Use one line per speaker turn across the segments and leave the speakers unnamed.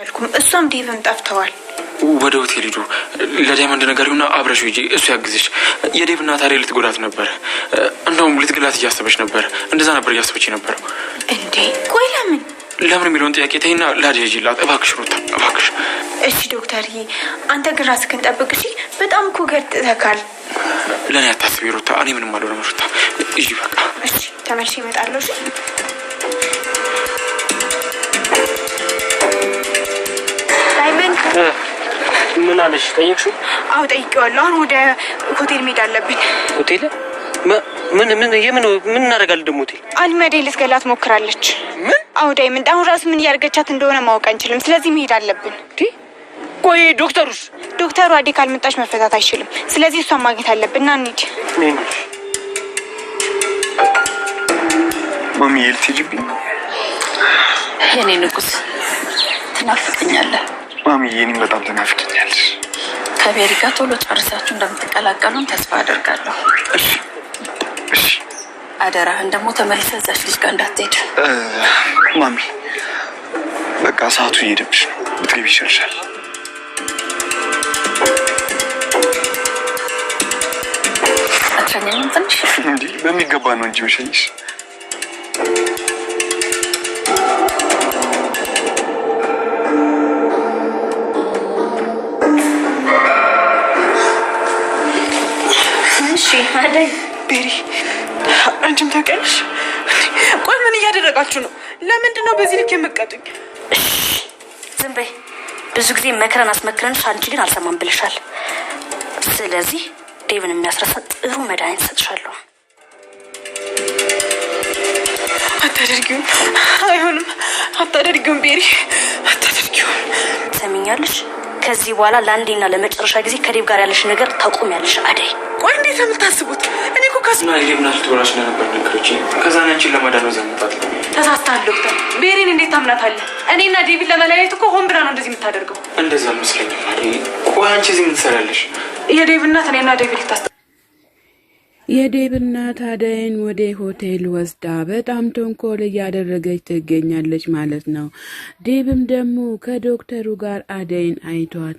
ያልኩም እሷም ዴቭም ጠፍተዋል።
ወደ ሆቴል ሄዱ። ለዳይመንድ ነገርና አብረሽ ሂጂ፣ እሱ ያግዝሽ። የዴቭ እናት ታዲያ ልትጎዳት ነበር፣ እንደውም ልትግላት እያሰበች ነበር። እንደዛ ነበር እያሰበች ነበር።
እንዴ ቆይ ለምን
የሚለውን ጥያቄ ተይና ላዲያ ሂጂላት እባክሽ ሩታ እባክሽ።
እሺ ዶክተርዬ፣ አንተ ግን ራስህን ጠብቅ እሺ። በጣም እኮ ገርጥተካል።
ለኔ አታስቢ ሩታ፣ እኔ ምንም አልሆነም ሩታ። ሂጂ በቃ።
እሺ ተመልሼ እመጣለሁ። እሺ ዳይመንድ
ምን አለሽ? ጠየቅሽው?
አዎ ጠይቄዋለሁ። አሁን ወደ ሆቴል መሄድ አለብን።
ሆቴል? ምን እናደርጋለን ደግሞ ሆቴል?
አልመዴ ልትገላት ሞክራለች።
ምን?
አዎ ዳይመንድ፣ አሁን ራሱ ምን እያደረገቻት እንደሆነ ማወቅ አንችልም። ስለዚህ መሄድ አለብን።
ቆይ ዶክተሩስ?
ዶክተሩ አዴ ካልመጣች መፈታት አይችልም። ስለዚህ እሷን ማግኘት አለብን። ና እንሂድ።
ማሚ ልትሄጂብኝ?
የኔ ንጉስ ትናፍቀኛለህ።
ማሚ የኔ በጣም ትናፍቀኛለሽ።
ከቤሪ ጋር ቶሎ ጨርሳችሁ እንደምትቀላቀሉን ተስፋ አደርጋለሁ።
እሺ
አደራህን ደግሞ ተመልሰህ እዛች ልጅ ጋር እንዳትሄድ።
ማሚ በቃ ሰዓቱ እየሄደብሽ ነው፣ ብትገቢ ይሻልሻል።
አትሸኘኝም? ትንሽ
እንዴ በሚገባ ነው እንጂ መሸኝሽ።
አደይ
ቤሪ፣ አንቺም ታውቂያለሽ። ቆይ ምን እያደረጋችሁ ነው? ለምንድን ነው በዚህ ልክ የምትቀጡኝ?
ዝም በይ። ብዙ ጊዜ መክረን አስመክረን አንቺ ግን አልሰማም ብለሻል። ስለዚህ ዴቭን የሚያስረሳ ጥሩ መድኃኒት ሰጥሻለሁ።
አታደርጊውም። አይሆንም። አታደርጊውም ቤሪ፣ አታደርጊውም።
ሰሚኛለሽ? ከዚህ በኋላ ለአንዴና ለመጨረሻ ጊዜ ከዴቭ ጋር ያለሽ ነገር ታቆሚያለሽ አደይ።
ቆይ እንዴት ነው የምታስቡት? እኔ እኮ
ካስና ዴቭ ናት ትወራሽ ነበር ነገሮች። ከዛ አንቺን ለማዳን ነው ዘምጣት።
ተሳስተሃል ዶክተር። ቤሪን እንዴት ታምናታለህ? እኔና ዴቪድ ለመለያየት እኮ ሆን ብላ ነው እንደዚህ የምታደርገው።
እንደዛ መስለኝ አደይ። ቆይ አንቺ እዚህ ምን ትሰራለሽ?
የዴቭ እናት እኔና ዴቪድ ልታስተ
የዴቭ እናት አደይን ወደ ሆቴል ወስዳ በጣም ተንኮል እያደረገች ትገኛለች ማለት ነው። ዴቭም ደግሞ ከዶክተሩ ጋር አደይን አይቷት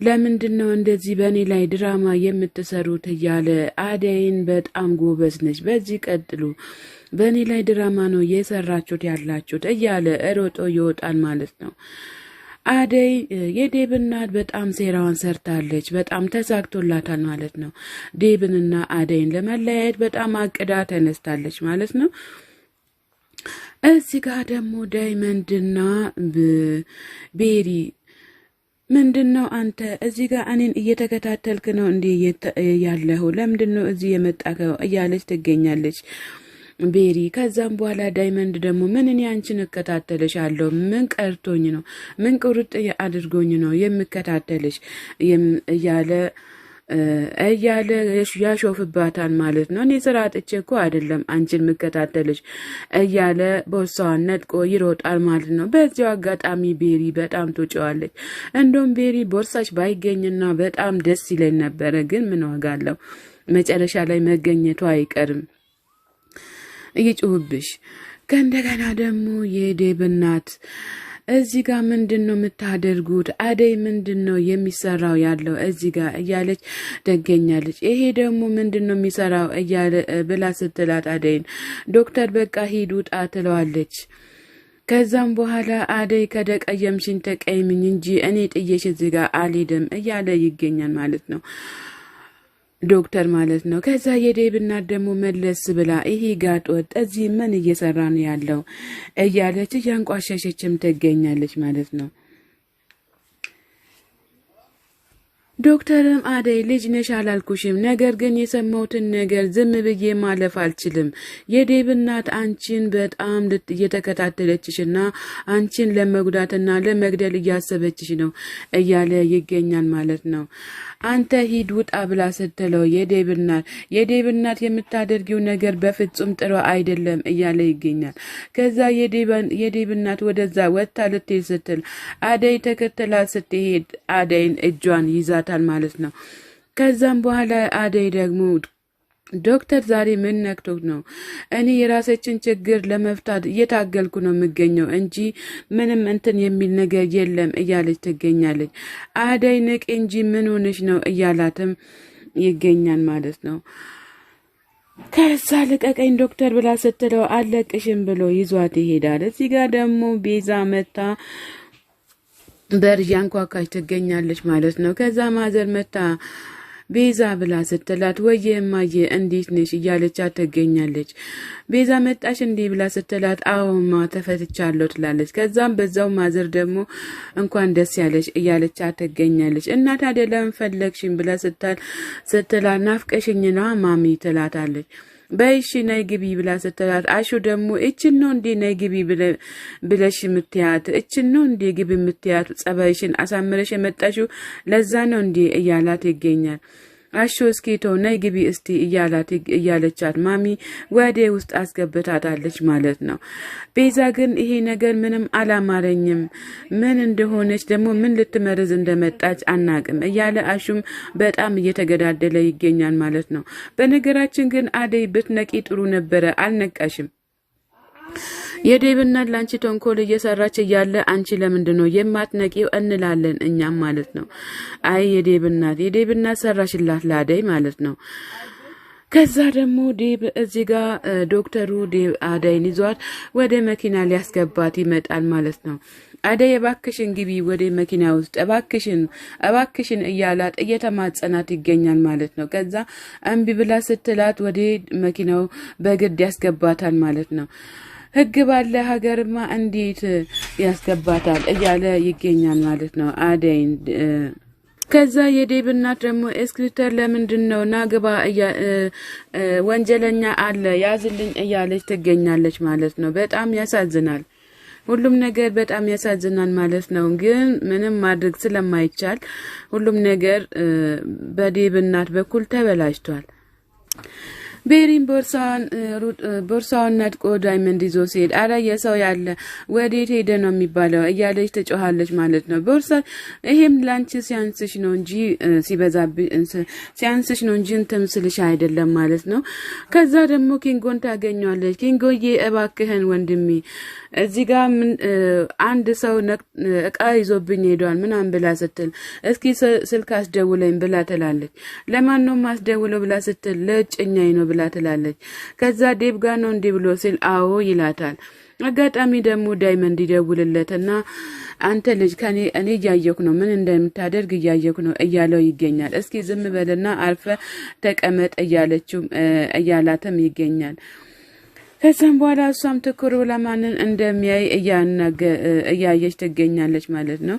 ለምንድን ነው እንደዚህ በእኔ ላይ ድራማ የምትሰሩት እያለ አደይን በጣም ጎበዝ ነች፣ በዚህ ቀጥሉ፣ በእኔ ላይ ድራማ ነው የሰራችሁት ያላችሁት እያለ ሮጦ ይወጣል ማለት ነው። አደይ የዴቭ እናት በጣም ሴራዋን ሰርታለች፣ በጣም ተሳክቶላታል ማለት ነው። ዴቭንና አደይን ለመለያየት በጣም አቅዳ ተነስታለች ማለት ነው። እዚህ ጋር ደግሞ ዳይመንድና ቤሪ ምንድን ነው አንተ እዚህ ጋር እኔን እየተከታተልክ ነው እንዴ ያለኸው? ለምንድን ነው እዚህ የመጣከው? እያለች ትገኛለች ቤሪ። ከዛም በኋላ ዳይመንድ ደግሞ ምን እኔ አንቺን እከታተልሻለሁ? ምን ቀርቶኝ ነው? ምን ቁርጥ አድርጎኝ ነው የምከታተልሽ? እያለ ያሾፍባታል ማለት ነው። እኔ ስራ አጥቼ እኮ አይደለም አንቺን የምከታተልሽ እያለ ቦርሳዋን ነጥቆ ይሮጣል ማለት ነው። በዚያው አጋጣሚ ቤሪ በጣም ትጮዋለች። እንደውም ቤሪ ቦርሳሽ ባይገኝና በጣም ደስ ይለኝ ነበረ፣ ግን ምን ዋጋ አለው? መጨረሻ ላይ መገኘቱ አይቀርም እየጮህብሽ። ከእንደገና ደግሞ የዴቭ እናት እዚህ ጋር ምንድን ነው የምታደርጉት? አደይ ምንድን ነው የሚሰራው ያለው እዚህ ጋር እያለች ትገኛለች። ይሄ ደግሞ ምንድን ነው የሚሰራው እያለ ብላ ስትላት አደይን ዶክተር በቃ ሂድ ውጣ ትለዋለች። ከዛም በኋላ አደይ ከደቀየምሽኝ ተቀይምኝ እንጂ እኔ ጥዬሽ እዚህ ጋር አልሄድም እያለ ይገኛል ማለት ነው ዶክተር ማለት ነው። ከዛ የዴቭ እናት ደግሞ መለስ ብላ ይሄ ጋጥ ወጥ እዚህ ምን እየሰራ ነው ያለው እያለች እያንቋሸሸችም ትገኛለች ማለት ነው። ዶክተርም አደይ ልጅ ነሽ አላልኩሽም? ነገር ግን የሰማሁትን ነገር ዝም ብዬ ማለፍ አልችልም። የዴቭ እናት አንቺን በጣም እየተከታተለችሽና አንቺን ለመጉዳትና ለመግደል እያሰበችሽ ነው እያለ ይገኛል ማለት ነው። አንተ ሂድ ውጣ ብላ ስትለው የዴቭ እናት የምታደርጊው ነገር በፍጹም ጥሩ አይደለም እያለ ይገኛል። ከዛ የዴቭ እናት ወደዛ ወጥታ ልትሄድ ስትል አደይ ተከተላ ስትሄድ አደይን እጇን ይዛታል ማለት ነው። ከዛም በኋላ አደይ ደግሞ ዶክተር ዛሬ ምን ነክቶት ነው? እኔ የራሳችን ችግር ለመፍታት እየታገልኩ ነው የምገኘው እንጂ ምንም እንትን የሚል ነገር የለም እያለች ትገኛለች። አደይ ንቅ እንጂ ምን ሆነሽ ነው እያላትም ይገኛል ማለት ነው። ከዛ ልቀቀኝ ዶክተር ብላ ስትለው አለቅሽም ብሎ ይዟት ይሄዳል። እዚህ ጋር ደግሞ ቤዛ መታ በር ያንኳኳች ትገኛለች ማለት ነው። ከዛ ማዘር መታ ቤዛ ብላ ስትላት ወየ እማዬ እንዴት ነሽ እያለቻት ትገኛለች። ቤዛ መጣሽ እንዴ ብላ ስትላት አዎማ ተፈትቻለሁ ትላለች። ከዛም በዛው ማዘር ደግሞ እንኳን ደስ ያለሽ እያለቻት ትገኛለች። እና ታዲያ ለምን ፈለግሽኝ ብላ ስትላት ናፍቀሽኝ ነው ማሚ ትላታለች። በይሽ ነይ ግቢ ብላ ስትላት አሹ ደግሞ እችን ነው እንዴ ነይ ግቢ ብለሽ የምትያት እችን ነው እንዴ ግቢ የምትያት ጸባይሽን አሳምረሽ የመጣሽው ለዛ ነው እንዴ እያላት ይገኛል። አሹ እስኪ ተው ነይ ግቢ እስቲ እያለቻት ማሚ ወደ ውስጥ አስገብታታለች ማለት ነው። ቤዛ ግን ይሄ ነገር ምንም አላማረኝም፣ ምን እንደሆነች ደግሞ ምን ልትመርዝ እንደመጣች አናቅም እያለ አሹም በጣም እየተገዳደለ ይገኛል ማለት ነው። በነገራችን ግን አደይ ብትነቂ ጥሩ ነበረ፣ አልነቃሽም። የዴብና ላንቺ ተንኮል እየሰራች እያለ አንቺ ለምንድነው የማትነቂው እንላለን እኛም ማለት ነው። አይ የዴብና ሰራሽላት ላደይ ማለት ነው። ከዛ ደግሞ ዴብ እዚህ ጋር ዶክተሩ ዴብ አደይን ይዟት ወደ መኪና ሊያስገባት ይመጣል ማለት ነው። አደይ እባክሽን ግቢ ወደ መኪና ውስጥ እባክሽን እያላት እየተማጸናት ይገኛል ማለት ነው። ከዛ እምቢ ብላ ስትላት ወደ መኪናው በግድ ያስገባታል ማለት ነው። ህግ ባለ ሀገርማ እንዴት ያስገባታል እያለ ይገኛል ማለት ነው አደይን። ከዛ የዴብ እናት ደግሞ ኤስክሪፕተር ለምንድነው ናግባ ወንጀለኛ አለ ያዝልኝ እያለች ትገኛለች ማለት ነው። በጣም ያሳዝናል። ሁሉም ነገር በጣም ያሳዝናል ማለት ነው። ግን ምንም ማድረግ ስለማይቻል ሁሉም ነገር በዴብ እናት በኩል ተበላሽቷል። ቤሪን ቦርሳውን ነጥቆ ዳይመንድ ይዞ ሲሄድ አረ የሰው ያለ ወዴት ሄደ ነው የሚባለው እያለች ትጮሃለች ማለት ነው። ቦርሳ ይሄም ላንቺ ሲያንስሽ ነው እንጂ ሲያንስሽ ነው እንጂ እንትምስልሽ አይደለም ማለት ነው። ከዛ ደግሞ ኪንጎን ታገኘዋለች። ኪንጎዬ እባክህን ወንድሜ እዚህ ጋር አንድ ሰው እቃ ይዞብኝ ሄዷል ምናምን ብላ ስትል እስኪ ስልክ አስደውለኝ ብላ ትላለች። ለማን ነው ማስደውለው ብላ ስትል ለጭኛይ ነው ብላ ትላለች። ከዛ ዴብ ጋር ነው እንዲህ ብሎ ሲል አዎ ይላታል። አጋጣሚ ደግሞ ዳይመንድ ይደውልለትና አንተ ልጅ እኔ እያየኩ ነው ምን እንደምታደርግ እያየኩ ነው እያለው ይገኛል። እስኪ ዝም በልና አርፈ ተቀመጥ እያላተም ይገኛል። ከዛም በኋላ እሷም ትኩር ብላ ማንን እንደሚያይ እያየች ትገኛለች ማለት ነው።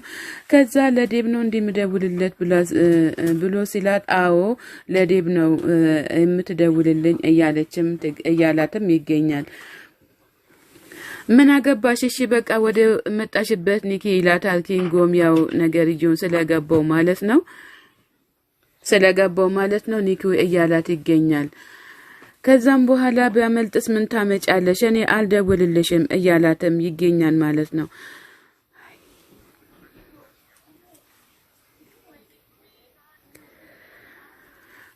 ከዛ ለዴብ ነው እንደምደውልለት ብሎ ሲላት አዎ ለዴብ ነው የምትደውልልኝ እያላትም ይገኛል። ምን አገባሽ እሺ በቃ ወደ መጣሽበት ኒኪ ይላታል። ኪንጎም ያው ነገር ይሁን ስለገባው ማለት ነው ኒኪ እያላት ይገኛል። ከዛም በኋላ በመልጥስ ምን ታመጫለሽ እኔ አልደውልልሽም እያላትም ይገኛል ማለት ነው።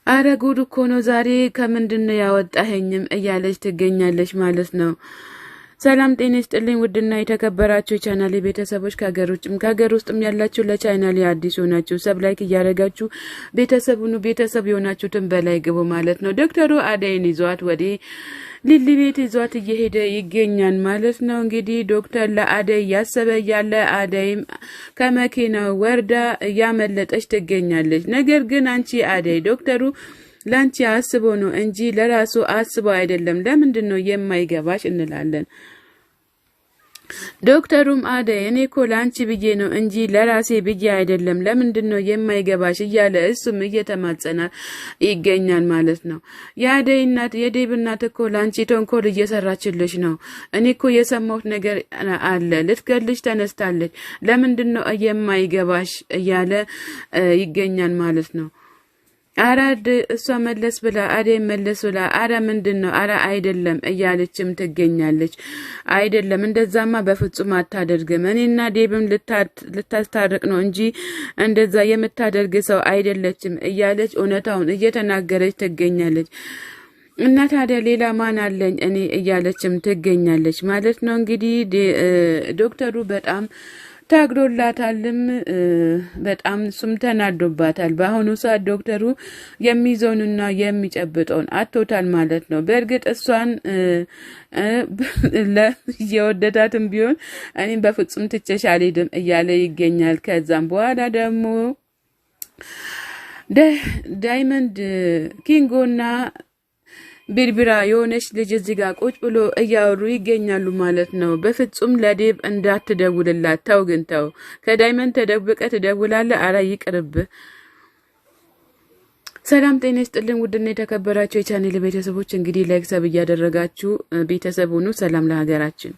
አረ ጉድ እኮ ነው ዛሬ ከምንድነው ያወጣኸኝም እያለች ትገኛለች ማለት ነው። ሰላም ጤና ይስጥልኝ ውድና የተከበራችሁ ቻናሌ ቤተሰቦች ከሀገር ውስጥም ያላችሁ ለቻናሌ አዲስ ሆናችሁ ሰብስክራይብ እያደረጋችሁ ቤተሰብ የሆናችሁትን በላይ ግቡ ማለት ነው። ዶክተሩ አደይን ይዟት ወደ ሊሊ ቤት ይዟት እየሄደ ይገኛል ማለት ነው። እንግዲህ ዶክተር ለአደይ ያሰበ ያለ አደይም ከመኪናው ወርዳ እያመለጠች ትገኛለች። ነገር ግን አንቺ አደይ ዶክተሩ ላንቺ አስቦ ነው እንጂ ለራሱ አስቦ አይደለም ለምንድነው የማይገባሽ እንላለን። ዶክተሩም አደይ እኔ እኮ ላንቺ ብዬ ነው እንጂ ለራሴ ብዬ አይደለም ለምንድነው የማይገባሽ እያለ እሱም እየተማጸናት ይገኛል ማለት ነው። የአደይ እናት የዴብ እናት እኮ ላንቺ ተንኮል እየሰራችልሽ ነው። እኔ እኮ የሰማሁት ነገር አለ ልትገልሽ ተነስታለች ለምንድነው የማይገባሽ እያለ ይገኛል ማለት ነው። አራድ እሷ መለስ ብላ አደይ መለስ ብላ አራ ምንድነው አራ አይደለም እያለችም ትገኛለች። አይደለም እንደዛማ በፍጹም አታደርግም እኔና ዴብም ልታስታርቅ ነው እንጂ እንደዛ የምታደርግ ሰው አይደለችም እያለች እውነታውን እየተናገረች ትገኛለች። እና ታዲያ ሌላ ማን አለኝ እኔ እያለችም ትገኛለች ማለት ነው። እንግዲህ ዶክተሩ በጣም ታግሎላታልም በጣም እሱም ተናዶባታል። በአሁኑ ሰዓት ዶክተሩ የሚይዘውንና የሚጨብጠውን አጥቶታል ማለት ነው። በእርግጥ እሷን የወደዳትም ቢሆን እኔም በፍጹም ትቼሽ አልሄድም እያለ ይገኛል። ከዛም በኋላ ደግሞ ዳይመንድ ኪንጎና ቢርቢራ የሆነች ልጅ እዚህ ጋር ቁጭ ብሎ እያወሩ ይገኛሉ ማለት ነው። በፍጹም ለዴብ እንዳትደውልላት ተው፣ ግን ተው፣ ከዳይመንድ ተደብቀ ትደውላለህ። አረ ይቅርብ። ሰላም ጤና ይስጥልን ውድና የተከበራችሁ የቻኔል ቤተሰቦች እንግዲህ ላይክ ሰብ እያደረጋችሁ ቤተሰብ ሁኑ። ሰላም ለሀገራችን።